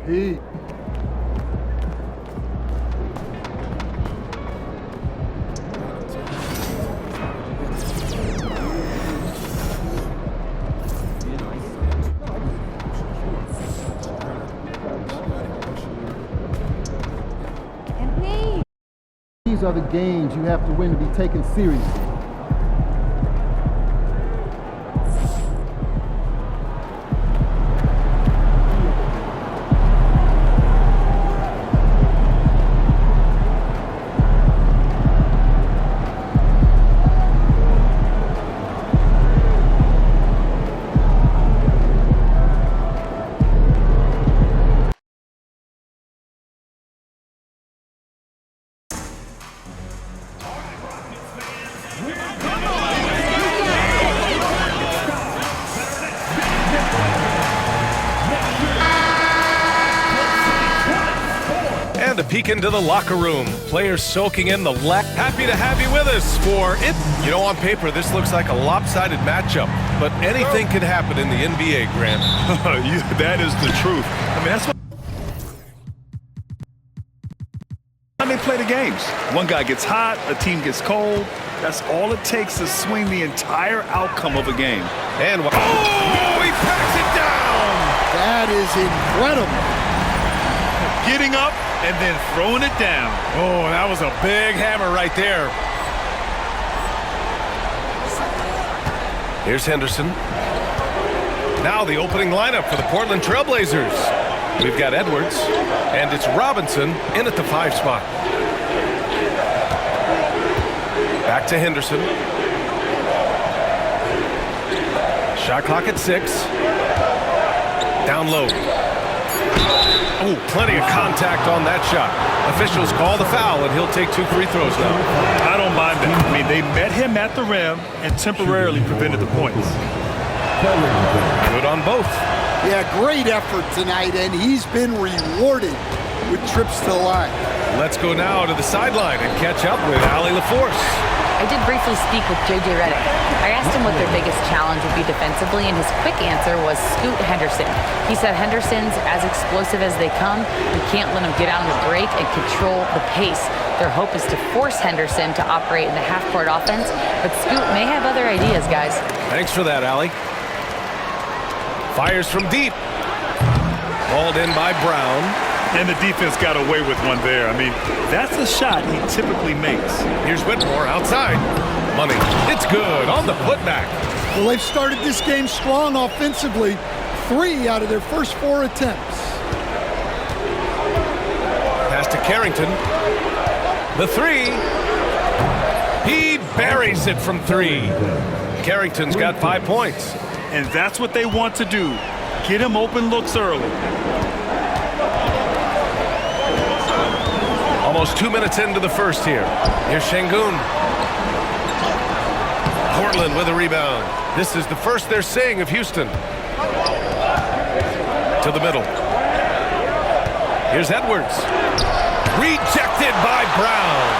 He. These are the games you have to win to be taken seriously. And a peek into the locker room. Players soaking in the Happy to have you with us for it. You know, on paper, this looks like a lopsided matchup, but anything can happen in the NBA, Grant. That is the truth. I mean, that's what they play the games. One guy gets hot, a team gets cold. That's all it takes to swing the entire outcome of a game. And he packs it down. That is incredible. Getting up and then throwing it down. Oh, that was a big hammer right there. Here's Henderson. Now the opening lineup for the Portland Trailblazers. We've got Edwards, and it's Robinson in at the 5 spot. Back to Henderson. Shot clock at 6. Down low. Oh, plenty of contact on that shot. Officials call the foul, and he'll take 2 free throws now. I don't mind that. I mean, they met him at the rim and temporarily prevented the points. Good on both. Yeah, great effort tonight, and he's been rewarded with trips to the line. Let's go now to the sideline and catch up with Allie LaForce. I did briefly speak with J.J. Redick. I asked him what their biggest challenge would be defensively, and his quick answer was Scoot Henderson. He said Henderson's as explosive as they come. We can't let him get out on the break and control the pace. Their hope is to force Henderson to operate in the half-court offense, but Scoot may have other ideas, guys. Thanks for that, Allie. Fires from deep. Hauled in by Brown. And the defense got away with one there. I mean, that's a shot he typically makes. Here's Whitmore outside. Money. It's good on the putback. Well, they've started this game strong offensively. 3 out of their first 4 attempts. Pass to Carrington. The 3. He buries it from 3. Carrington's got 5 points. And that's what they want to do. Get him open looks early. Almost 2 minutes into the first here. Here's Şengün. Portland with a rebound. This is the first they're seeing of Houston. To the middle. Here's Edwards. Rejected by Brown.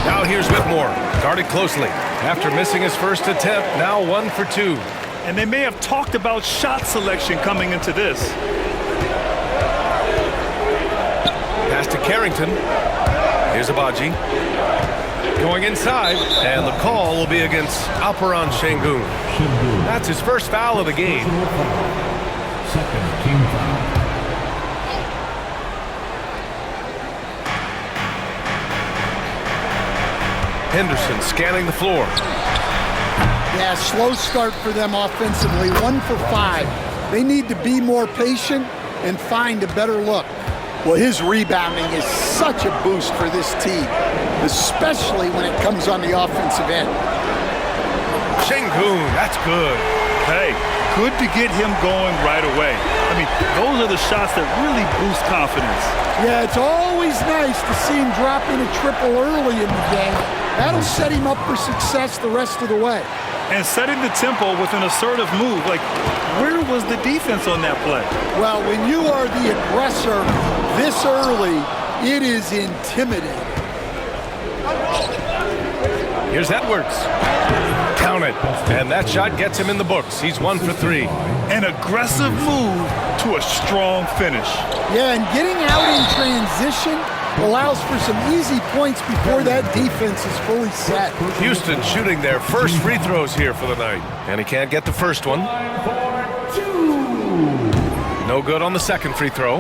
Now here's Whitmore. Guarded closely. After missing his first attempt, now 1 for 2. And they may have talked about shot selection coming into this. Pass to Carrington. Here's Agbaji. Going inside, and the call will be against Alperen Şengün. That's his first foul of the game. Second team foul. Henderson scanning the floor. Yeah, slow start for them offensively. 1 for 5. They need to be more patient and find a better look. Well, his rebounding is such a boost for this team, especially when it comes on the offensive end. Şengün, that's good. Hey, good to get him going right away. I mean, those are the shots that really boost confidence. Yeah, it's always nice to see him drop in a triple early in the game. That'll set him up for success the rest of the way. And setting the tempo with an assertive move. Like, where was the defense on that play? Well, when you are the aggressor this early, it is intimidating. Here's Edwards. Count it. And that shot gets him in the books. He's 1 for 3. An aggressive move to a strong finish. Yeah, and getting out in transition allows for some easy points before that defense is fully set. Houston shooting their first free throws here for the night. And he can't get the first one. No good on the second free throw.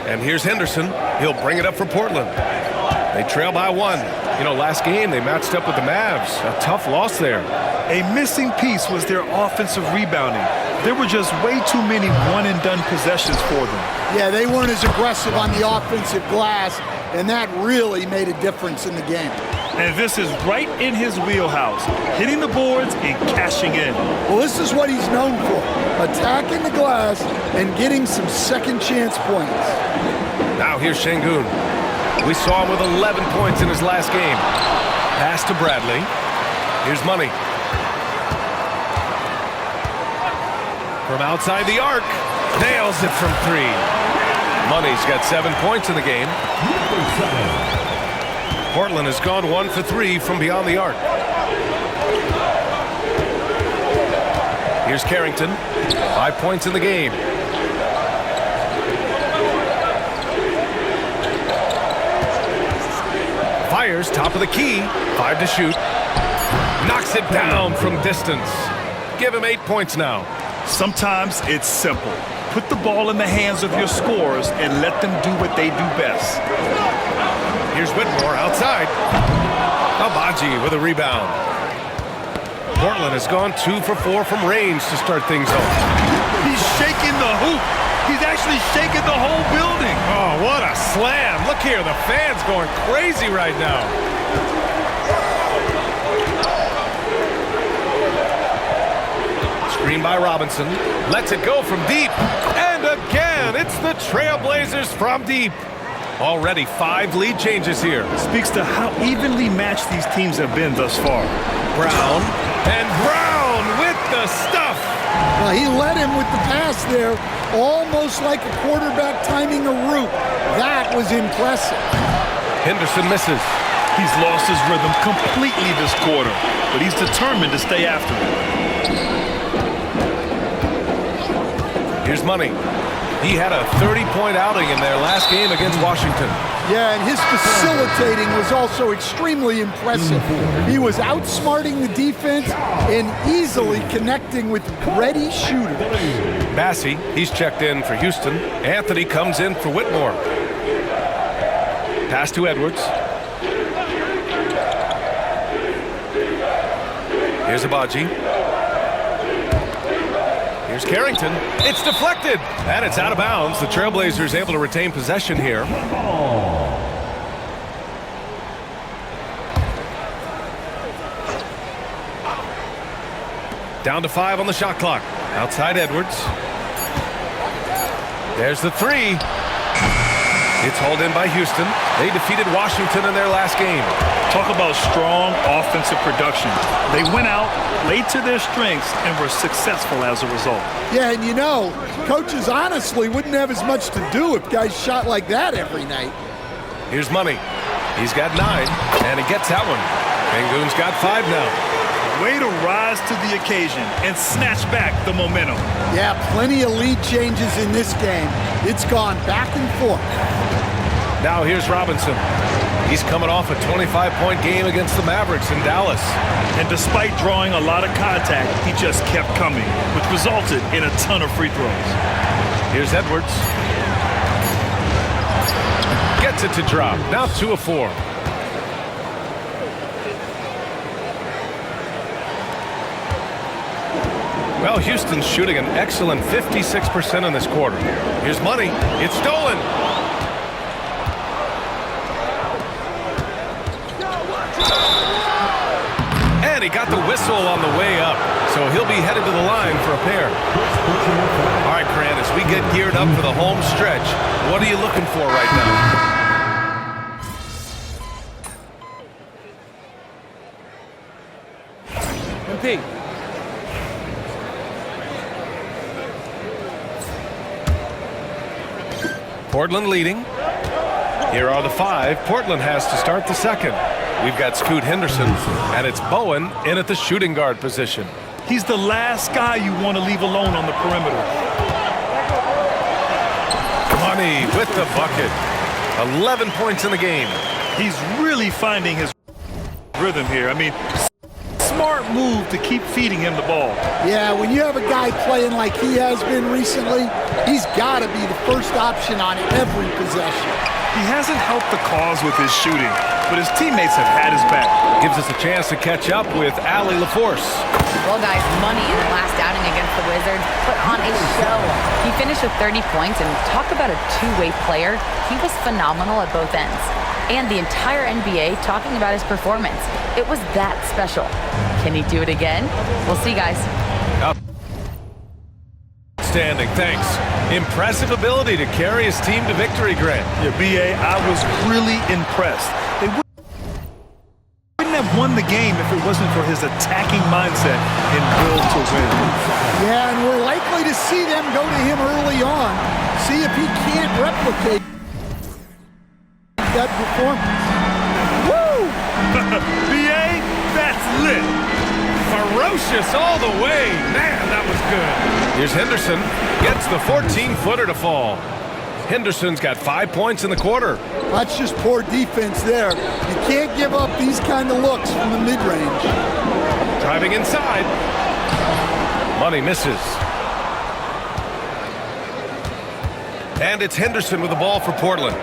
And here's Henderson. He'll bring it up for Portland. They trail by 1. You know, last game they matched up with the Mavs. A tough loss there. A missing piece was their offensive rebounding. There were just way too many one-and-done possessions for them. Yeah, they weren't as aggressive on the offensive glass, and that really made a difference in the game. And this is right in his wheelhouse, hitting the boards and cashing in. Well, this is what he's known for, attacking the glass and getting some second chance points. Now here's Şengün. We saw him with 11 points in his last game. Pass to Bradley. Here's Money. From outside the arc. Nails it from 3. Money's got 7 points in the game. Portland has gone 1 for 3 from beyond the arc. Here's Carrington. 5 points in the game. Fires, top of the key. 5 to shoot. Knocks it down from distance. Give him 8 points now. Sometimes it's simple. Put the ball in the hands of your scorers and let them do what they do best. Here's Whitmore outside. Agbaji with a rebound. Portland has gone 2 for 4 from range to start things off. He's shaking the hoop. He's actually shaking the whole building. Oh, what a slam. Look here, the fans going crazy right now. Screen by Robinson. Lets it go from deep. And again, it's the Trailblazers from deep. Already 5 lead changes here. Speaks to how evenly matched these teams have been thus far. Brown. And Brown with the stuff. Well, he led him with the pass there, almost like a quarterback timing a route. That was impressive. Henderson misses. He's lost his rhythm completely this quarter, but he's determined to stay after it. Here's Money. He had a 30-point outing in their last game against Washington. Yeah, and his facilitating was also extremely impressive. He was outsmarting the defense and easily connecting with ready shooters. Massey, he's checked in for Houston. Anthony comes in for Whitmore. Pass to Edwards. Here's Agbaji. Here's Carrington. It's deflected, and it's out of bounds. The Trailblazers able to retain possession here. Down to 5 on the shot clock. Outside Edwards. There's the 3. It's hauled in by Houston. They defeated Washington in their last game. Talk about strong offensive production. They went out, played to their strengths, and were successful as a result. Yeah, and you know, coaches honestly wouldn't have as much to do if guys shot like that every night. Here's Money. He's got 9, and he gets that one. Şengün's got 5 now. Way to rise to the occasion and snatch back the momentum. Yeah, plenty of lead changes in this game. It's gone back and forth. Now here's Robinson. He's coming off a 25-point game against the Mavericks in Dallas. And despite drawing a lot of contact, he just kept coming, which resulted in a ton of free throws. Here's Edwards. Gets it to drop. Now 2 of 4. Well, Houston's shooting an excellent 56% in this quarter. Here's Money. It's stolen. And he got the whistle on the way up, so he'll be headed to the line for a pair. All right, Grant, as we get geared up for the home stretch, what are you looking for right now? MP. Portland leading. Here are the 5 Portland has to start the second. We've got Scoot Henderson, and it's Bowen in at the shooting guard position. He's the last guy you want to leave alone on the perimeter. Money with the bucket. 11 points in the game. He's really finding his rhythm here. I mean, smart move to keep feeding him the ball. Yeah, when you have a guy playing like he has been recently, he's got to be the first option on every possession. He hasn't helped the cause with his shooting, but his teammates have had his back. Gives us a chance to catch up with Allie LaForce. Well, guys, Money in the last outing against the Wizards put on a show. He finished with 30 points, and talk about a two-way player. He was phenomenal at both ends. And the entire NBA talking about his performance. It was that special. Can he do it again? We'll see, guys. Outstanding, thanks. Impressive ability to carry his team to victory, Grant. Yeah, B.A., I was really impressed. They wouldn't have won the game if it wasn't for his attacking mindset and will to win. Yeah, and we're likely to see them go to him early on, see if he can't replicate that performance. Woo! B.A., that's lit. Ferocious all the way. Man, that was good. Here's Henderson. Gets the 14-footer to fall. Henderson's got 5 points in the quarter. That's just poor defense there. You can't give up these kind of looks from the mid-range. Driving inside. Money misses. And it's Henderson with the ball for Portland.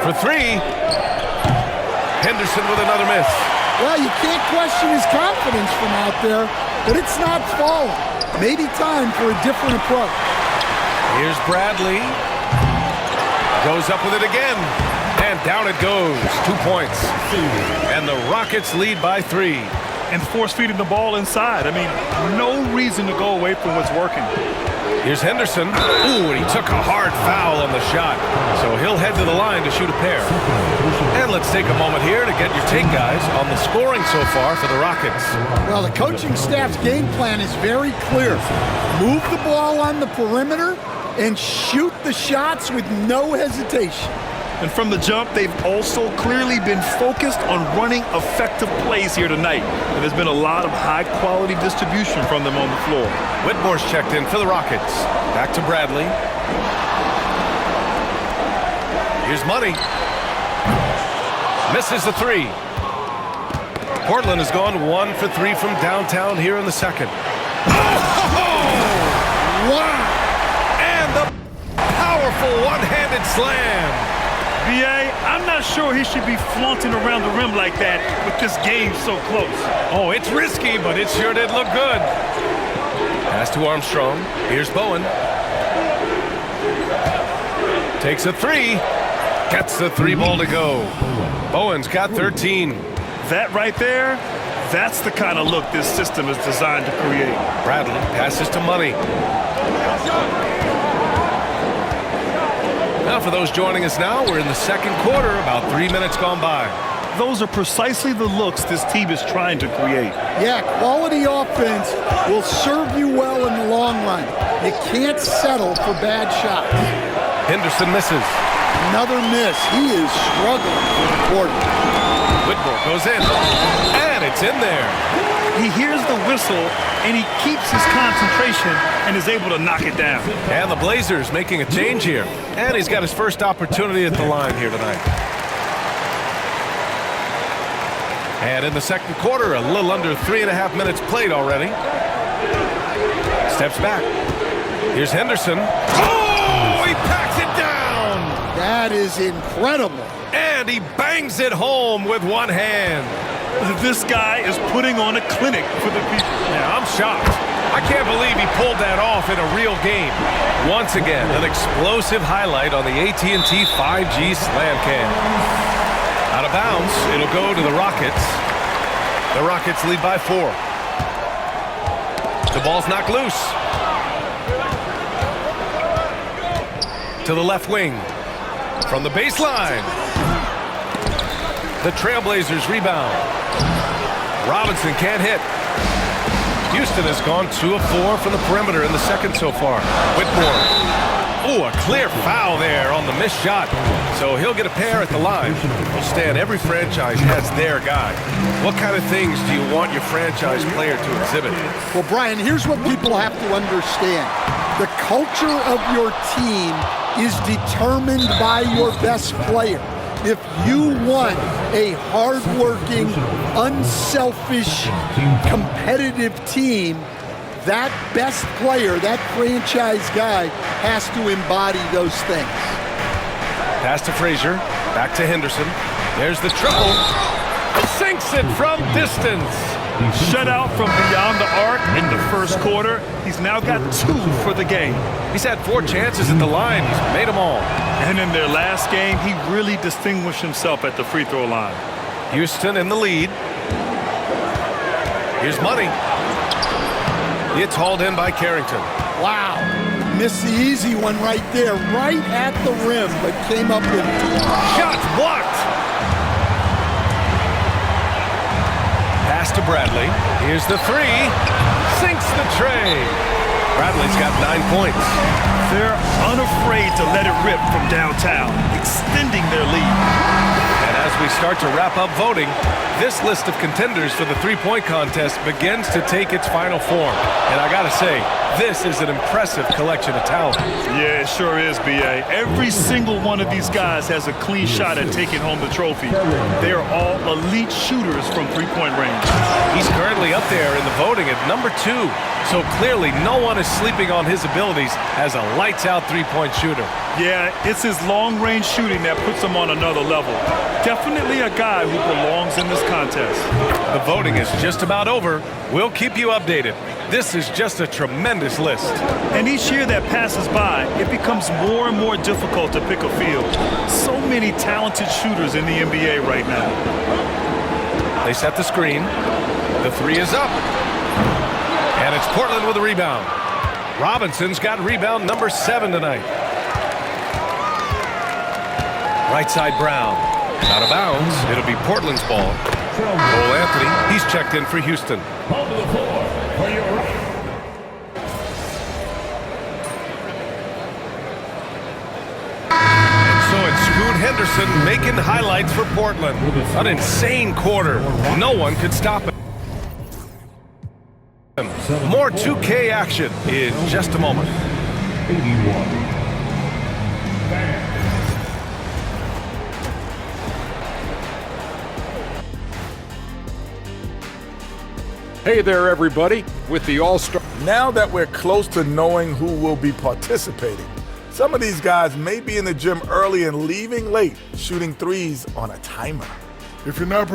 For three. Henderson with another miss. Well, you can't question his confidence from out there, but it's not falling. Maybe time for a different approach. Here's Bradley. Goes up with it again. And down it goes. 2 points. And the Rockets lead by 3. And force-feeding the ball inside. I mean, no reason to go away from what's working. Here's Henderson. Ooh, and he took a hard foul on the shot. So he'll head to the line to shoot a pair. And let's take a moment here to get your take, guys, on the scoring so far for the Rockets. Well, the coaching staff's game plan is very clear. Move the ball on the perimeter and shoot the shots with no hesitation. And from the jump, they've also clearly been focused on running effective plays here tonight. And there's been a lot of high-quality distribution from them on the floor. Whitmore's checked in for the Rockets. Back to Bradley. Here's Money. Misses the three. Portland has gone 1 for 3 from downtown here in the second. Wow! And the powerful one-handed slam. B.A., I'm not sure he should be flaunting around the rim like that with this game so close. Oh, it's risky, but it sure did look good. Pass to Armstrong. Here's Bowen. Takes a three. Gets the three ball to go. Bowen's got 13. That right there, that's the kind of look this system is designed to create. Bradley passes to Money. Now for those joining us now, we're in the second quarter, about 3 minutes gone by. Those are precisely the looks this team is trying to create. Yeah, quality offense will serve you well in the long run. You can't settle for bad shots. Henderson misses. Another miss. He is struggling for the quarter. Whitmore goes in, and it's in there. He hears the whistle, and he keeps his concentration and is able to knock it down. And the Blazers making a change here. And he's got his first opportunity at the line here tonight. And in the second quarter, a little under 3.5 minutes played already. Steps back. Here's Henderson. Oh, he packs it down. That is incredible. And he bangs it home with one hand. This guy is putting on a clinic for the people. Yeah, I'm shocked. I can't believe he pulled that off in a real game. Once again, an explosive highlight on the AT&T 5G Slam Cam. Out of bounds, it'll go to the Rockets. The Rockets lead by 4. The ball's knocked loose. To the left wing. From the baseline. The Trailblazers rebound. Robinson can't hit. Houston has gone 2 of 4 from the perimeter in the second so far. Whitmore Ooh, a clear foul there on the missed shot. So he'll get a pair at the line. Well, Stan, every franchise has their guy. What kind of things do you want your franchise player to exhibit? Well, Brian, here's what people have to understand. The culture of your team is determined by your best player. If you want a hardworking, unselfish, competitive team, that best player, that franchise guy, has to embody those things. Pass to Frazier, back to Henderson. There's the triple. Sinks it from distance. Shut out from beyond the arc in the first quarter. He's now got 2 for the game. He's had 4 chances at the line. He's made them all. And in their last game, he really distinguished himself at the free throw line. Houston in the lead. Here's Money. It's hauled in by Carrington. Wow. Missed the easy one right there, right at the rim, but came up with Shot blocked. Pass to Bradley. Here's the 3. Sinks the tray. Bradley's got 9 points. They're unafraid to let it rip from downtown, extending their lead. And as we start to wrap up voting, this list of contenders for the three-point contest begins to take its final form. And I gotta say, this is an impressive collection of talent. Yeah, it sure is, B.A. Every single one of these guys has a clean shot at taking home the trophy. They are all elite shooters from three-point range. He's currently up there in the voting at number 2. So clearly no one is sleeping on his abilities as a lights-out three-point shooter. Yeah, it's his long-range shooting that puts him on another level. Definitely a guy who belongs in this contest. The voting is just about over. We'll keep you updated. This is just a tremendous list. And each year that passes by, it becomes more and more difficult to pick a field. So many talented shooters in the NBA right now. They set the screen. The 3 is up. And it's Portland with a rebound. Robinson's got rebound number 7 tonight. Right side Brown. Out of bounds. It'll be Portland's ball. Cole Anthony, he's checked in for Houston. On to the floor for your right. And so it's Scoot Henderson making highlights for Portland. An insane quarter. No one could stop it. More 2K action in just a moment. 81. Hey there, everybody, with the All-Star. Now that we're close to knowing who will be participating, some of these guys may be in the gym early and leaving late, shooting threes on a timer. If you're not...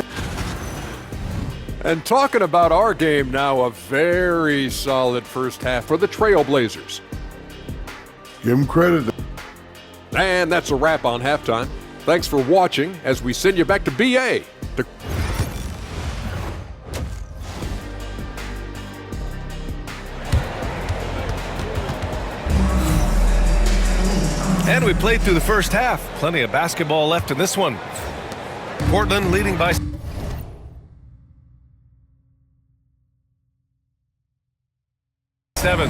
And talking about our game now, a very solid first half for the Trailblazers. Give him credit. And that's a wrap on halftime. Thanks for watching as we send you back to BA. And we played through the first half. Plenty of basketball left in this one. Portland leading by 7.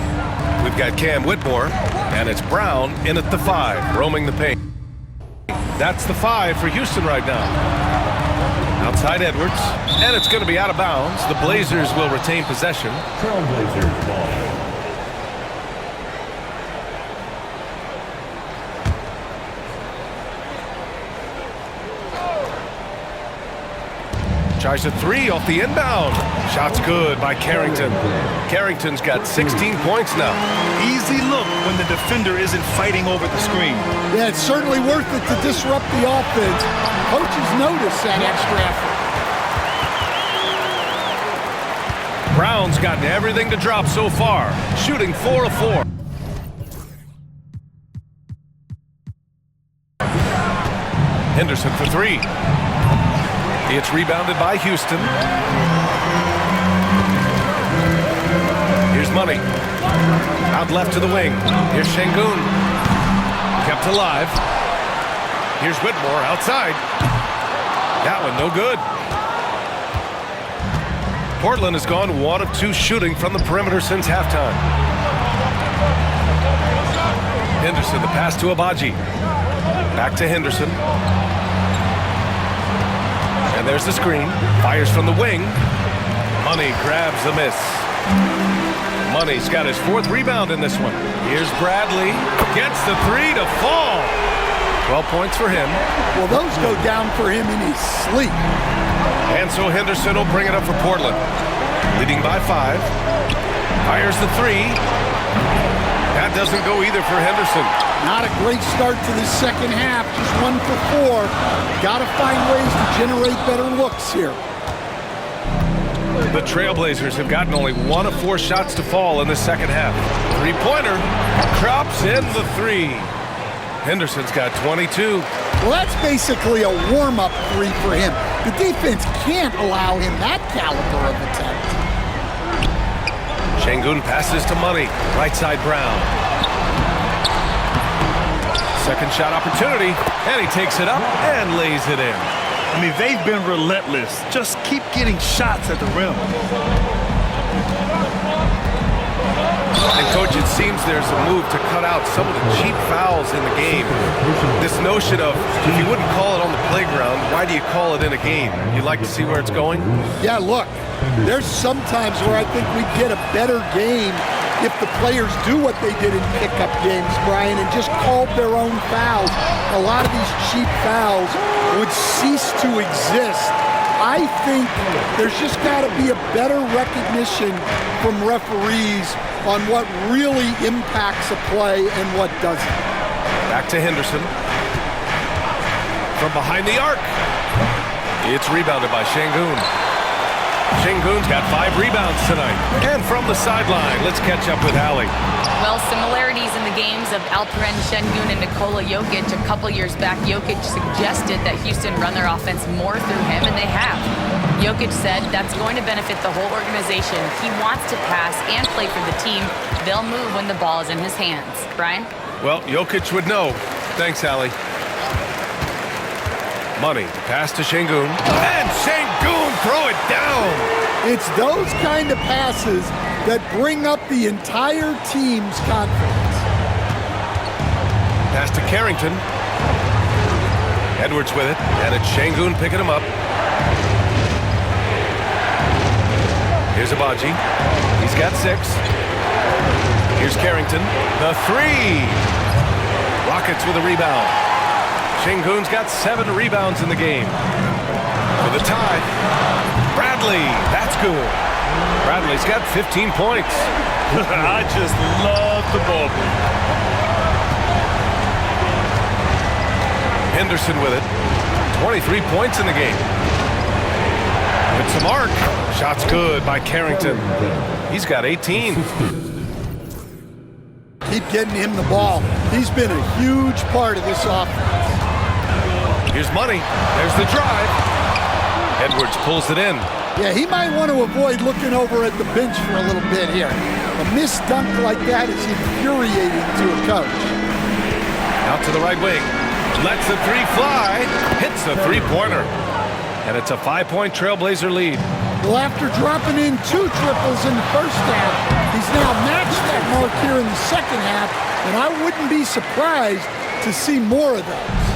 We've got Cam Whitmore, and it's Brown in at the 5, roaming the paint. That's the 5 for Houston right now. Outside Edwards, and it's going to be out of bounds. The Blazers will retain possession. Trailblazers ball. Tries a 3 off the inbound. Shot's good by Carrington. Carrington's got 16 points now. Easy look when the defender isn't fighting over the screen. Yeah, it's certainly worth it to disrupt the offense. Coaches notice that extra effort. Brown's gotten everything to drop so far, shooting 4 of 4. Henderson for 3. It's rebounded by Houston. Here's Money. Out left to the wing. Here's Şengün. Kept alive. Here's Whitmore outside. That one no good. Portland has gone 1 of 2 shooting from the perimeter since halftime. Henderson, the pass to Abaji. Back to Henderson. And there's the screen. Fires from the wing. Money grabs the miss. Money's got his 4th rebound in this one. Here's Bradley. Gets the 3 to fall. 12 points for him. Well, those go down for him in his sleep. And so Henderson will bring it up for Portland. Leading by 5. Fires the 3. That doesn't go either for Henderson. Not a great start to the second half. Just 1 for 4. Got to find ways to generate better looks here. The Trailblazers have gotten only 1 of 4 shots to fall in the second half. 3-pointer. Drops in the 3. Henderson's got 22. Well, that's basically a warm-up 3 for him. The defense can't allow him that caliber of attempt. Şengün passes to Money. Right side Brown. Second shot opportunity. And he takes it up and lays it in. I mean, they've been relentless. Just keep getting shots at the rim. And, Coach, it seems there's a move to cut out some of the cheap fouls in the game. This notion of, if you wouldn't call it on the playground, why do you call it in a game? You like to see where it's going? Yeah, look, there's some times where I think we get a better game if the players do what they did in pickup games, Brian, and just called their own fouls. A lot of these cheap fouls would cease to exist. I think there's just got to be a better recognition from referees on what really impacts a play and what doesn't. Back to Henderson. From behind the arc. It's rebounded by Şengün. Şengün's got 5 rebounds tonight. And from the sideline, let's catch up with Allie. Well, similarities in the games of Alperen Şengün and Nikola Jokic. A couple years back, Jokic suggested that Houston run their offense more through him, and they have. Jokic said that's going to benefit the whole organization. He wants to pass and play for the team. They'll move when the ball is in his hands. Brian? Well, Jokic would know. Thanks, Allie. Money, pass to Şengün. And Şengün throw it down. It's those kind of passes that bring up the entire team's confidence. Pass to Carrington. Edwards with it, and it's Şengün picking him up. Here's Abaji. He's got 6. Here's Carrington. The 3. Rockets with a rebound. Şengün's got 7 rebounds in the game. For the tie. Bradley, that's good. Bradley's got 15 points. I just love the ball. Henderson with it. 23 points in the game. It's a mark. Shot's good by Carrington. He's got 18. Keep getting him the ball. He's been a huge part of this offense. Here's Money. There's the drive. Edwards pulls it in. Yeah, he might want to avoid looking over at the bench for a little bit here. A missed dunk like that is infuriating to a coach. Out to the right wing. Lets the 3 fly. Hits the 3-pointer. And it's a 5-point Trailblazer lead. Well, after dropping in 2 triples in the first half, he's now matched that mark here in the second half, and I wouldn't be surprised to see more of those.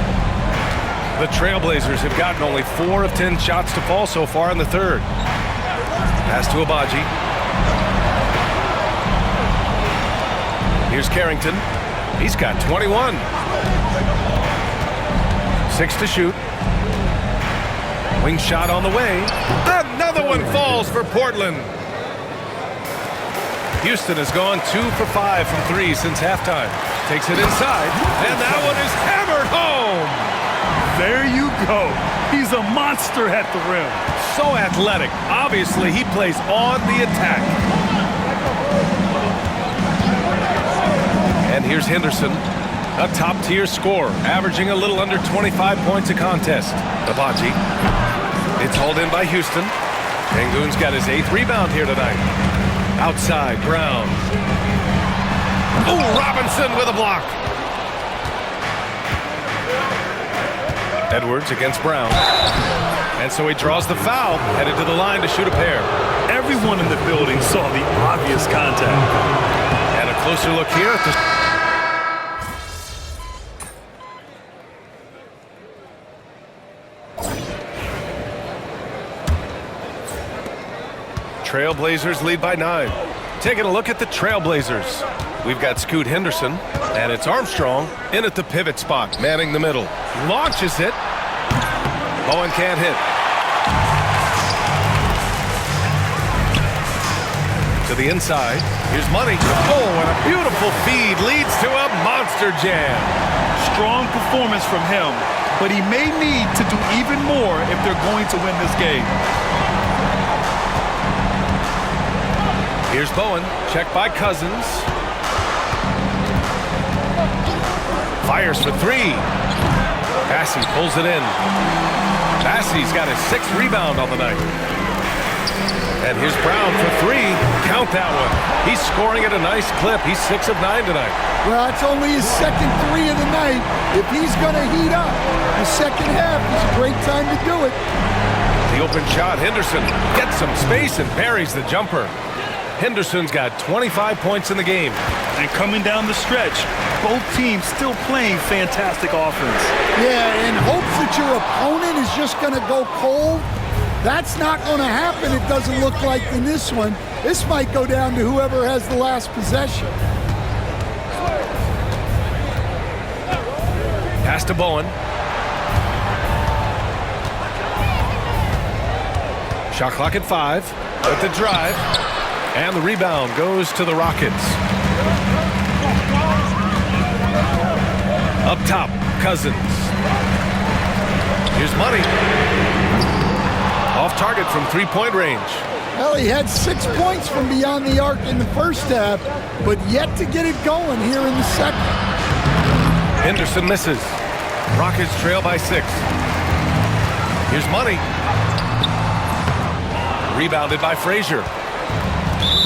The Trailblazers have gotten only 4 of 10 shots to fall so far in the third. Pass to Abaji. Here's Carrington. He's got 21. 6 to shoot. Wing shot on the way. Another one falls for Portland. Houston has gone 2 for 5 from 3 since halftime. Takes it inside, and that one is hammered home. There you go. He's a monster at the rim. So athletic. Obviously, he plays on the attack. And here's Henderson, a top-tier scorer, averaging a little under 25 points a contest. Abaji. It's hauled in by Houston. Şengün's got his 8th rebound here tonight. Outside, Brown. Oh, Robinson with a block. Edwards against Brown. And so he draws the foul, headed to the line to shoot a pair. Everyone in the building saw the obvious contact. And a closer look here at the... Trailblazers lead by 9. Taking a look at the Trailblazers. We've got Scoot Henderson, and it's Armstrong in at the pivot spot, manning the middle. Launches it. Bowen can't hit. To the inside. Here's Money. Oh, and a beautiful feed leads to a monster jam. Strong performance from him, but he may need to do even more if they're going to win this game. Here's Bowen. Checked by Cousins. Fires for 3. Bassey pulls it in. Bassey's got his 6th rebound on the night. And here's Brown for 3. Count that one. He's scoring at a nice clip. He's 6 of 9 tonight. Well, it's only his 2nd 3 of the night. If he's going to heat up, the second half is a great time to do it. The open shot. Henderson gets some space and buries the jumper. Henderson's got 25 points in the game. And coming down the stretch, both teams still playing fantastic offense. Yeah, in hopes that your opponent is just going to go cold. That's not going to happen, it doesn't look like, in this one. This might go down to whoever has the last possession. Pass to Bowen. Shot clock at 5. With the drive. And the rebound goes to the Rockets. Up top, Cousins. Here's Money. Off target from 3-point range. Well, he had 6 points from beyond the arc in the first half, but yet to get it going here in the second. Henderson misses. Rockets trail by 6. Here's Money. Rebounded by Frazier.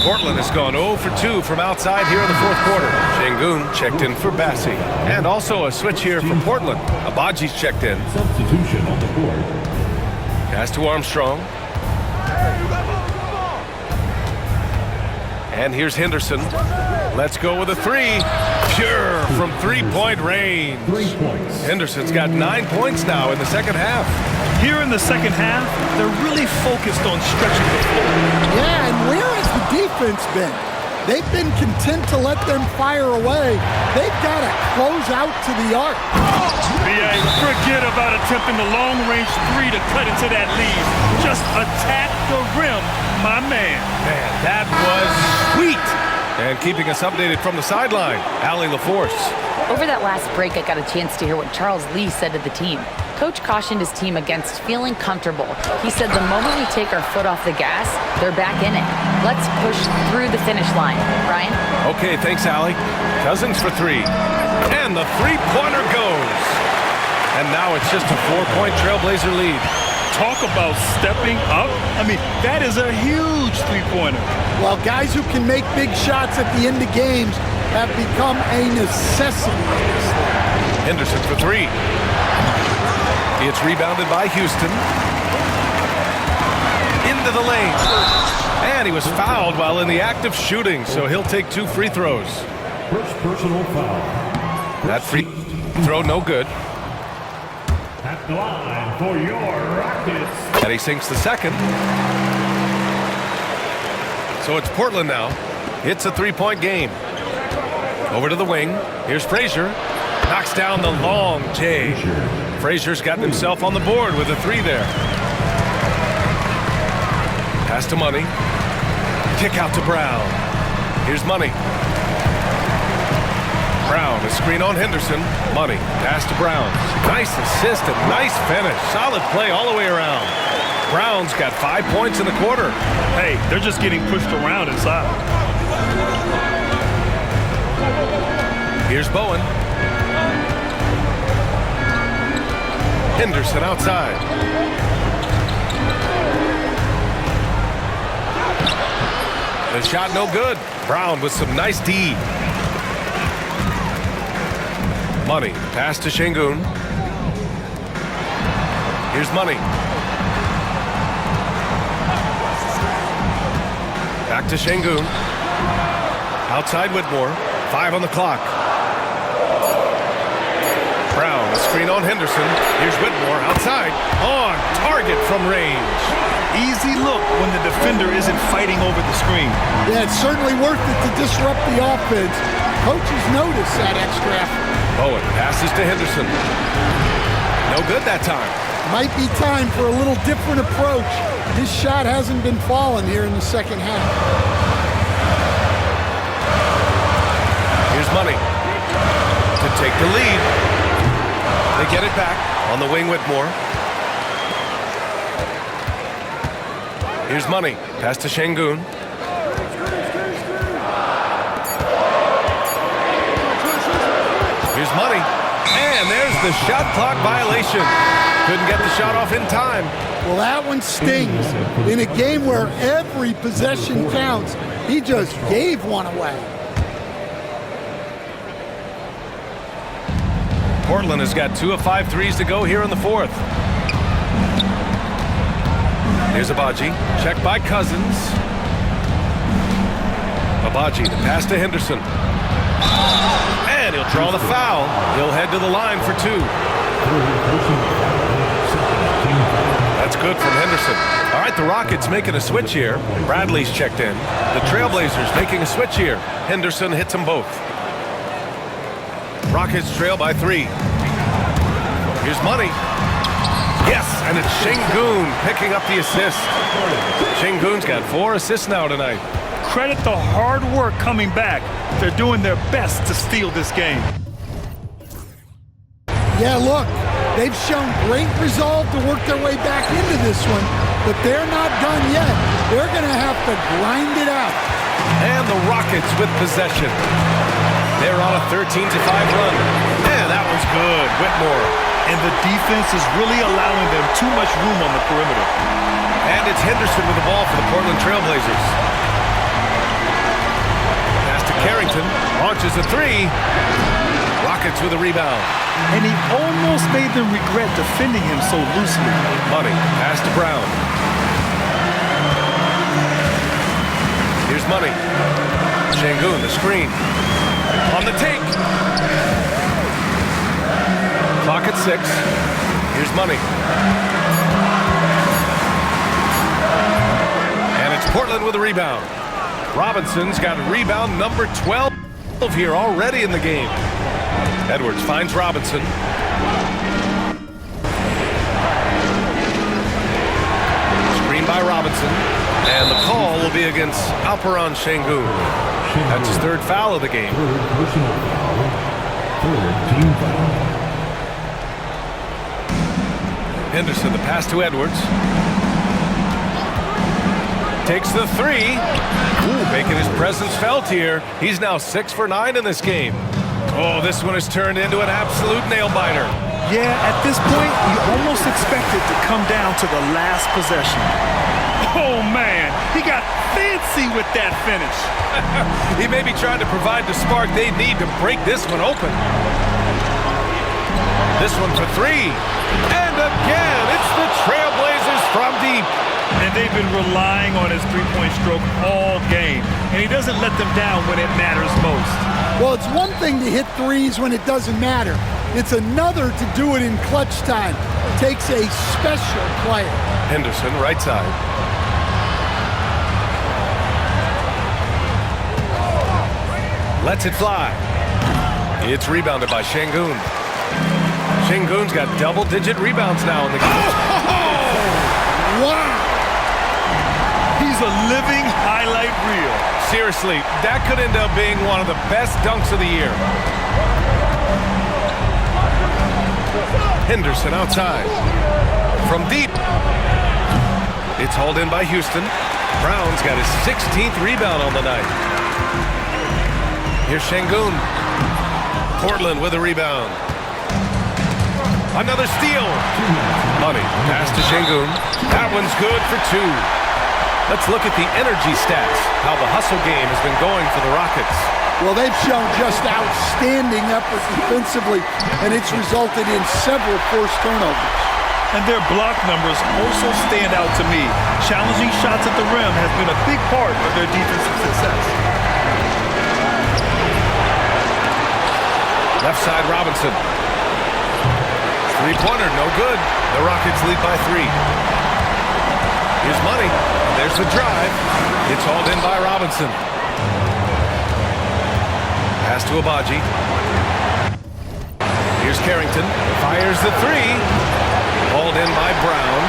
Portland has gone 0 for 2 from outside here in the 4th quarter. Şengün checked in for Bassey. And also a switch here for Portland. Abaji's checked in. Substitution on the board. Pass to Armstrong. And here's Henderson. Let's go with a 3. Pure from 3-point range. 3 points. Henderson's got 9 points now in the second half. Here in the second half, they're really focused on stretching the floor. Yeah, and where has the defense been? They've been content to let them fire away. They've got to close out to the arc. B.A., forget about attempting the long-range 3 to cut into that lead. Just attack the rim, my man. Man, that was sweet. And keeping us updated from the sideline, Allie LaForce. Over that last break, I got a chance to hear what Charles Lee said to the team. Coach cautioned his team against feeling comfortable. He said the moment we take our foot off the gas, they're back in it. Let's push through the finish line. Ryan? Okay, thanks, Allie. Cousins for 3. And the 3-pointer goes. And now it's just a 4-point Trailblazer lead. Talk about stepping up. I mean, that is a huge 3-pointer. Well, guys who can make big shots at the end of games have become a necessity. Henderson for 3. It's rebounded by Houston. Into the lane. And he was fouled while in the act of shooting, so he'll take 2 free throws. First personal foul. That free throw no good. At the line for your Rockets. And he sinks the second. So it's Portland now. It's a 3-point game. Over to the wing. Here's Frazier. Knocks down the long J. Frazier's gotten himself on the board with a 3 there. Pass to Money. Kick out to Brown. Here's Money. Brown, a screen on Henderson. Money, pass to Brown. Nice assist and nice finish. Solid play all the way around. Brown's got 5 points in the quarter. Hey, they're just getting pushed around inside. Here's Bowen. Henderson outside. The shot no good. Brown with some nice D. Money, pass to Şengün. Here's Money. Back to Şengün. Outside Whitmore. 5 on the clock. Brown, a screen on Henderson. Here's Whitmore outside. On target from range. easy look when the defender isn't fighting over the screen. Yeah, it's certainly worth it to disrupt the offense. Coaches notice that extra effort. Bowen passes to Henderson. No good that time. Might be time for a little different approach. This shot hasn't been falling here in the second half. Here's Money to take the lead. They get it back on the wing. Whitmore. Here's Money. Pass to Şengün. Here's Money. And there's the shot clock violation. Couldn't get the shot off in time. Well, that one stings. In a game where every possession counts, he just gave one away. Portland has got 2 of 5 threes to go here in the fourth. Here's Agbaji. Checked by Cousins. Agbaji, the pass to Henderson. And he'll draw the foul. He'll head to the line for 2. That's good from Henderson. All right, the Rockets making a switch here. Bradley's checked in. The Trailblazers making a switch here. Henderson hits them both. Rockets trail by 3. Here's Money. Yes, and it's Şengün picking up the assist. Şengün's got 4 assists now tonight. Credit the hard work coming back. They're doing their best to steal this game. Yeah, look, they've shown great resolve to work their way back into this one, but they're not done yet. They're going to have to grind it out. And the Rockets with possession. They're on a 13-5 run. And that was good. Whitmore. And the defense is really allowing them too much room on the perimeter. And it's Henderson with the ball for the Portland Trailblazers. Pass to Carrington. Launches a 3. Rockets with a rebound. And he almost made them regret defending him so loosely. Money. Pass to Brown. Here's Money. Şengün, the screen. On the take. Clock at 6. Here's Money. And it's Portland with a rebound. Robinson's got rebound number 12 here already in the game. Edwards finds Robinson. Screen by Robinson. And the call will be against Alperen Şengün. That's his 3rd foul of the game. 3rd personal foul. 3rd team foul. Henderson, the pass to Edwards. Takes the 3. Ooh, making his presence felt here. He's now 6 for 9 in this game. Oh, this one has turned into an absolute nail-biter. Yeah, at this point, you almost expect it to come down to the last possession. Oh, man, he got fancy with that finish. He may be trying to provide the spark they need to break this one open. This one for 3. And again, it's the Trailblazers from deep. And they've been relying on his three-point stroke all game. And he doesn't let them down when it matters most. Well, it's one thing to hit threes when it doesn't matter. It's another to do it in clutch time. It takes a special player. Henderson, right side. Lets it fly. It's rebounded by Şengün. Şengün's got double-digit rebounds now in the game. Wow! He's a living highlight reel. Seriously, that could end up being one of the best dunks of the year. Henderson outside. From deep. It's hauled in by Houston. Brown's got his 16th rebound on the night. Here's Şengün. Portland with a rebound. Another steal. Money. Pass to Şengün. That one's good for 2. Let's look at the energy stats, how the hustle game has been going for the Rockets. Well, they've shown just outstanding effort defensively, and it's resulted in several forced turnovers. And their block numbers also stand out to me. Challenging shots at the rim has been a big part of their defensive success. Left side, Robinson. Three-pointer, no good. The Rockets lead by 3. Here's Money. There's the drive. It's hauled in by Robinson. Pass to Agbaji. Here's Carrington. Fires the three. Hauled in by Brown.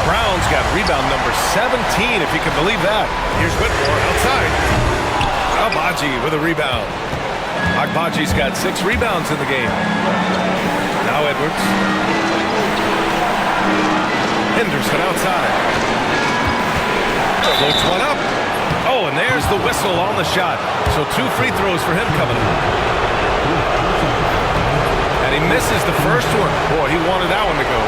Brown's got rebound number 17, if you can believe that. Here's Whitmore outside. Agbaji with a rebound. Agbaji's got 6 rebounds in the game. Now Edwards. Henderson outside. Floats one up. Oh, and there's the whistle on the shot. So 2 free throws for him coming up. And he misses the first one. Boy, he wanted that one to go.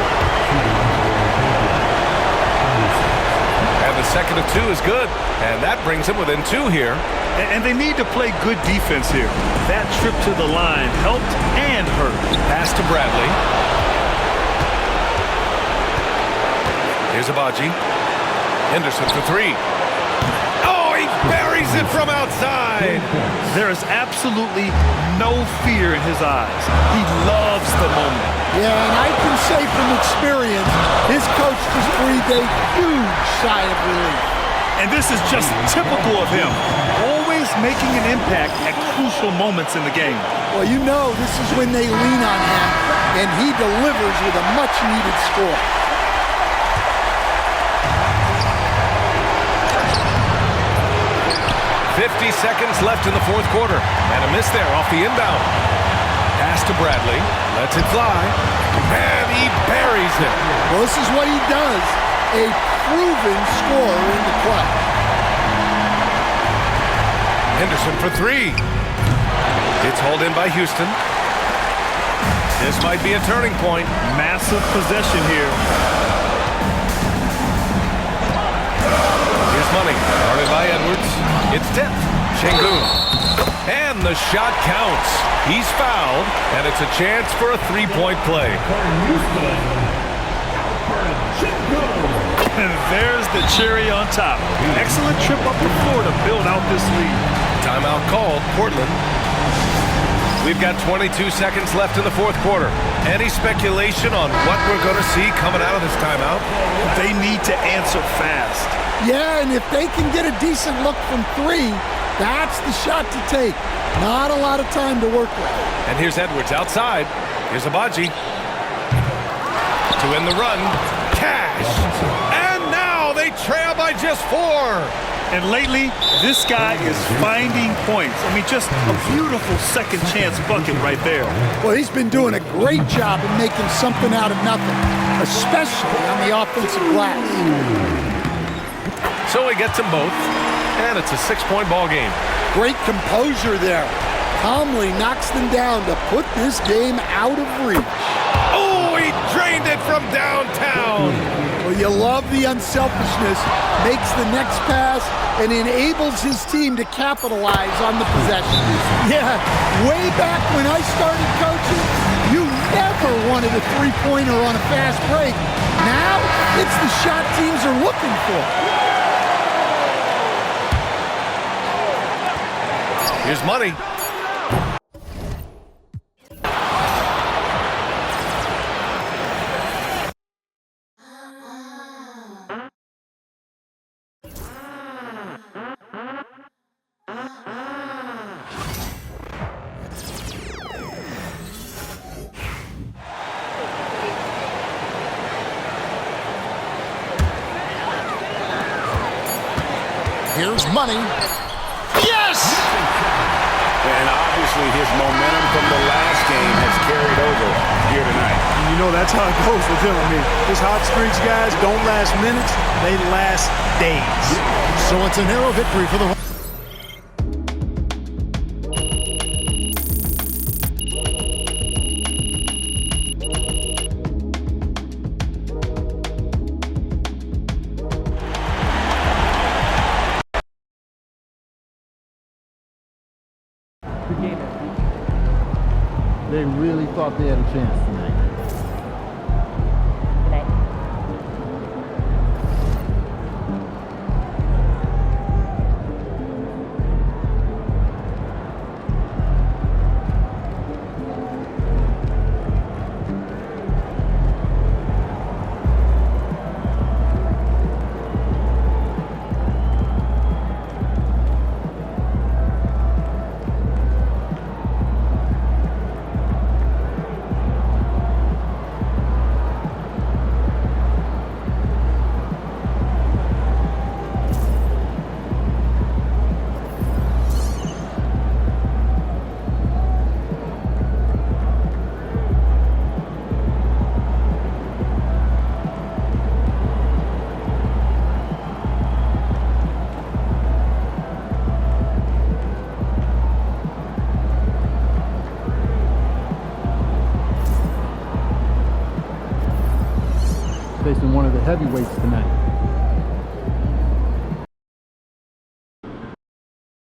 And the second of 2 is good. And that brings him within 2 here. And they need to play good defense here. That trip to the line helped and hurt. Pass to Bradley. Here's Agbaji. Henderson for 3. Oh, he buries it from outside. There is absolutely no fear in his eyes. He loves the moment. Yeah, and I can say from experience, his coach just breathed a huge sigh of relief. And this is just typical of him. Always making an impact at crucial moments in the game. Well, you know this is when they lean on him, and he delivers with a much-needed score. .50 seconds left in the fourth quarter. And a miss there off the inbound. Pass to Bradley. Lets it fly. And he buries it. Well, this is what he does. A proven scorer in the club. Henderson for 3. It's hauled in by Houston. This might be a turning point. Massive possession here. Here's Money. Guarded by Edwards. It's tipped. Şengün. And the shot counts. He's fouled, and it's a chance for a 3-point play. And there's the cherry on top. Excellent trip up the floor to build out this lead. Timeout called, Portland. We've got 22 seconds left in the fourth quarter. Any speculation on what we're going to see coming out of this timeout? They need to answer fast. Yeah, and if they can get a decent look from 3, that's the shot to take. Not a lot of time to work with. And here's Edwards outside. Here's Agbaji. To win the run. Cash. And now they trail by just 4. And lately, this guy is finding points. I mean, just a beautiful second chance bucket right there. Well, he's been doing a great job in making something out of nothing, especially on the offensive glass. So he gets them both, and it's a 6-point ball game. Great composure there. Calmly knocks them down to put this game out of reach. Oh, he drained it from downtown. Well, you love the unselfishness. Makes the next pass and enables his team to capitalize on the possession. Yeah, way back when I started coaching, you never wanted a 3-pointer on a fast break. Now, it's the shot teams are looking for. Here's Money. Here's Money. Yes! And obviously his momentum from the last game has carried over here tonight. You know, that's how it goes with him. I mean, his hot streaks, guys, don't last minutes. They last days. So it's a narrow victory for the... They really thought they had a chance tonight. facing one of the heavyweights tonight.